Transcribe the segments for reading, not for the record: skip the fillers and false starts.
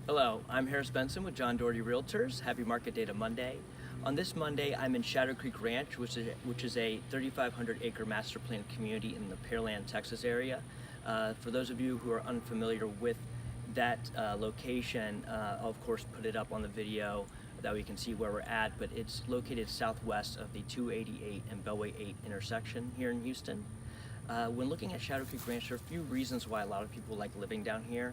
Hello, I'm Harris Benson with John Doherty Realtors. Happy Market Data Monday. On this Monday, I'm in Shadow Creek Ranch, which is a 3,500 acre master plan community in the Pearland, Texas area. For those of you who are unfamiliar with that location, I'll of course put it up on the video that we can see where we're at, but it's located southwest of the 288 and Bellway 8 intersection here in Houston. When looking at Shadow Creek Ranch, there are a few reasons why a lot of people like living down here.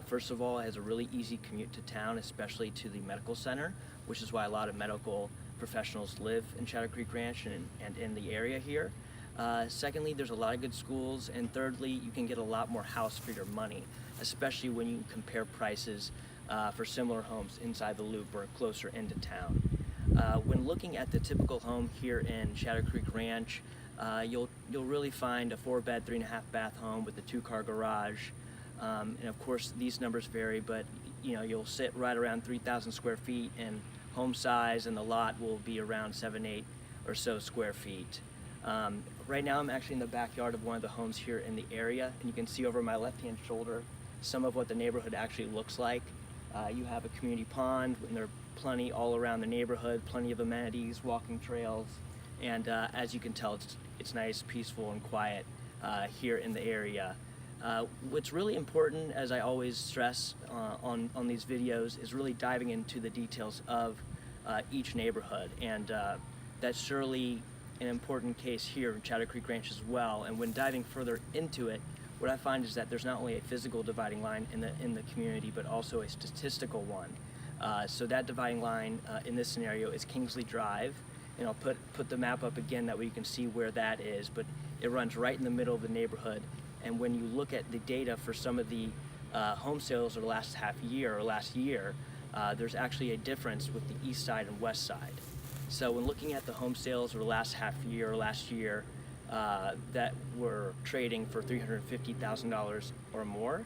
First of all, it has a really easy commute to town, especially to the medical center, which is why a lot of medical professionals live in Shadow Creek Ranch and in the area here. Secondly, there's a lot of good schools, and thirdly, you can get a lot more house for your money, especially when you compare prices for similar homes inside the loop or closer into town. When looking at the typical home here in Shadow Creek Ranch, you'll really find a 4-bed, 3.5-bath home with a 2-car garage. And of course, these numbers vary, but you'll sit right around 3,000 square feet, and home size and the lot will be around 7, 8 or so square feet. Right now, I'm actually in the backyard of one of the homes here in the area, and you can see over my left-hand shoulder some of what the neighborhood actually looks like. You have a community pond, and there are plenty all around the neighborhood, plenty of amenities, walking trails, and as you can tell, it's nice, peaceful, and quiet here in the area. What's really important, as I always stress on these videos, is really diving into the details of each neighborhood, and that's surely an important case here in Shadow Creek Ranch as well. And when diving further into it, what I find is that there's not only a physical dividing line in the community, but also a statistical one. So that dividing line in this scenario is Kingsley Drive, and I'll put the map up again that way you can see where that is, but it runs right in the middle of the neighborhood. And when you look at the data for some of the home sales of the last half year or last year, there's actually a difference with the east side and west side. So when looking at the home sales of the last half year or last year that were trading for $350,000 or more,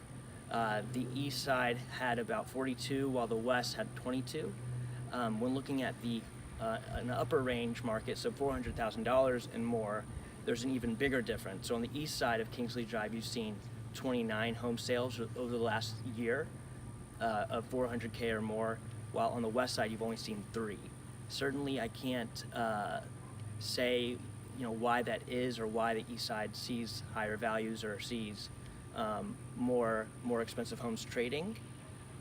the east side had about 42, while the west had 22. When looking at an upper range market, so $400,000 and more, there's an even bigger difference. So on the east side of Kingsley Drive, you've seen 29 home sales over the last year of 400K or more, while on the west side, you've only seen 3. Certainly, I can't say why that is, or why the east side sees higher values or sees more expensive homes trading,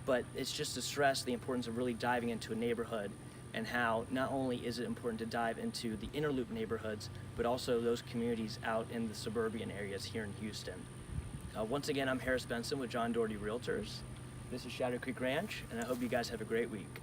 but it's just to stress the importance of really diving into a neighborhood, and how not only is it important to dive into the inner loop neighborhoods, but also those communities out in the suburban areas here in Houston. Once again, I'm Harris Benson with John Doherty Realtors. This is Shadow Creek Ranch, and I hope you guys have a great week.